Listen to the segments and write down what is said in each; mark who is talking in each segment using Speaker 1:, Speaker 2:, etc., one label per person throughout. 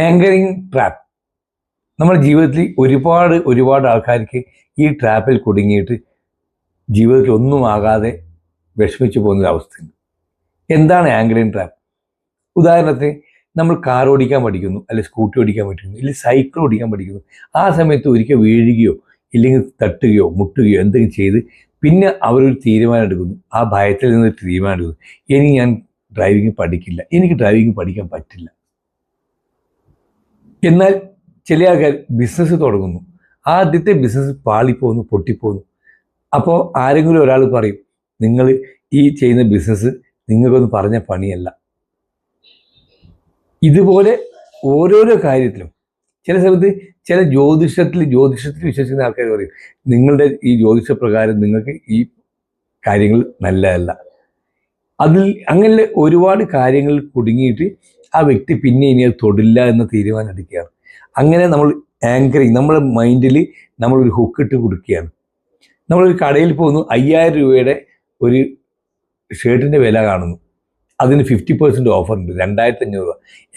Speaker 1: Anchoring trap നമ്മുടെ ജീവിതത്തിൽ ഒരുപാട് ആൾക്കാർക്ക് ഈ ട്രാപ്പിൽ കുടുങ്ങിയിട്ട് ജീവിതത്തിൽ ഒന്നും ആകാതെ വിഷമിച്ചു പോകുന്നൊരവസ്ഥയുണ്ട്. എന്താണ് ആങ്കറിങ് ട്രാപ്പ്? ഉദാഹരണത്തിന് നമ്മൾ കാർ ഓടിക്കാൻ പഠിക്കുന്നു, അല്ലെങ്കിൽ സ്കൂട്ടി ഓടിക്കാൻ പഠിക്കുന്നു, അല്ലെങ്കിൽ സൈക്കിൾ ഓടിക്കാൻ പഠിക്കുന്നു. ആ സമയത്ത് ഒരിക്കൽ വീഴുകയോ ഇല്ലെങ്കിൽ തട്ടുകയോ മുട്ടുകയോ എന്തെങ്കിലും ചെയ്ത് പിന്നെ അവരൊരു തീരുമാനം എടുക്കുന്നു. ആ ഭയത്തിൽ നിന്നൊരു തീരുമാനം എടുക്കുന്നു, ഇനി ഞാൻ ഡ്രൈവിംഗ് പഠിക്കില്ല, എനിക്ക് ഡ്രൈവിംഗ് പഠിക്കാൻ പറ്റില്ല. എന്നാൽ ചില ആൾക്കാർ ബിസിനസ് തുടങ്ങുന്നു, ആദ്യത്തെ ബിസിനസ് പാളിപ്പോകുന്നു, പൊട്ടിപ്പോകുന്നു. അപ്പോൾ ആരെങ്കിലും ഒരാൾ പറയും, നിങ്ങൾ ഈ ചെയ്യുന്ന ബിസിനസ് നിങ്ങൾക്കൊന്നും പറഞ്ഞ പണിയല്ല. ഇതുപോലെ ഓരോരോ കാര്യത്തിലും ചില സമയത്ത് ചില ജ്യോതിഷത്തിൽ വിശ്വസിക്കുന്ന ആൾക്കാർ പറയും, നിങ്ങളുടെ ഈ ജ്യോതിഷപ്രകാരം നിങ്ങൾക്ക് ഈ കാര്യങ്ങൾ നല്ലതല്ല. അതിൽ അങ്ങനെ ഒരുപാട് കാര്യങ്ങൾ കുടുങ്ങിയിട്ട് ആ വ്യക്തി പിന്നെ ഇനി അത് തൊടില്ല എന്ന തീരുമാനം എടുക്കുകയാണ്. അങ്ങനെ നമ്മൾ ആങ്കറിങ്, നമ്മുടെ മൈൻഡിൽ നമ്മളൊരു ഹുക്കിട്ട് കൊടുക്കുകയാണ്. നമ്മളൊരു കടയിൽ പോകുന്നു, 5000 രൂപയുടെ ഒരു ഷർട്ടിൻ്റെ വില കാണുന്നു, അതിന് 50% ഓഫർ ഉണ്ട്, 2500 രൂപ.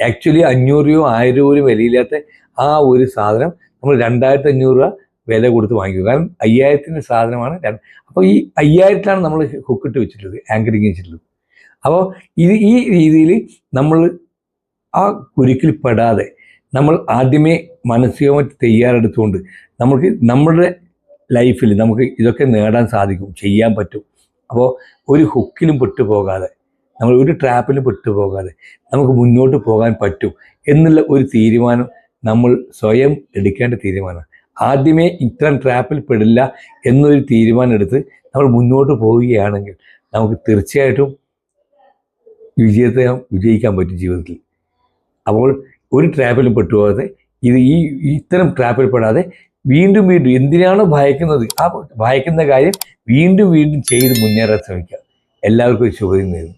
Speaker 1: ആക്ച്വലി 500 രൂപയോ 1000 രൂപയോ വിലയില്ലാത്ത ആ ഒരു സാധനം നമ്മൾ 2500 രൂപ വില കൊടുത്ത് വാങ്ങിക്കുക. കാരണം 5000-ൻ്റെ സാധനമാണ്. അപ്പോൾ ഈ 5000-ലാണ് നമ്മൾ ഹുക്കിട്ട് വെച്ചിട്ടുള്ളത്, ആങ്കറിങ് വെച്ചിട്ടുള്ളത്. അപ്പോൾ ഈ രീതിയിൽ നമ്മൾ ആ കുരുക്കിൽ പെടാതെ നമ്മൾ ആദ്യമേ മാനസികമായിട്ട് തയ്യാറെടുത്തുകൊണ്ട് നമുക്ക് നമ്മുടെ ലൈഫിൽ നമുക്ക് ഇതൊക്കെ നേടാൻ സാധിക്കും, ചെയ്യാൻ പറ്റും. അപ്പോൾ ഒരു ഹുക്കിലും പെട്ടുപോകാതെ, നമ്മൾ ഒരു ട്രാപ്പിലും പെട്ടുപോകാതെ നമുക്ക് മുന്നോട്ട് പോകാൻ പറ്റും എന്നുള്ള ഒരു തീരുമാനം നമ്മൾ സ്വയം എടുക്കേണ്ട തീരുമാനമാണ്. ആദ്യമേ ഇത്തരം ട്രാപ്പിൽ പെടില്ല എന്നൊരു തീരുമാനം എടുത്ത് നമ്മൾ മുന്നോട്ട് പോവുകയാണെങ്കിൽ നമുക്ക് തീർച്ചയായിട്ടും വിജയിക്കാൻ പറ്റും ജീവിതത്തിൽ. അപ്പോൾ ഒരു ട്രാപ്പിലും പെട്ടുപോകാതെ, ഇത്തരം ട്രാപ്പിൽ പെടാതെ വീണ്ടും എന്തിനാണോ ഭയക്കുന്നത്, ആ ഭയക്കുന്ന കാര്യം വീണ്ടും ചെയ്ത് മുന്നേറാൻ ശ്രമിക്കുക. എല്ലാവർക്കും ശുഭദിനം നേരുന്നു.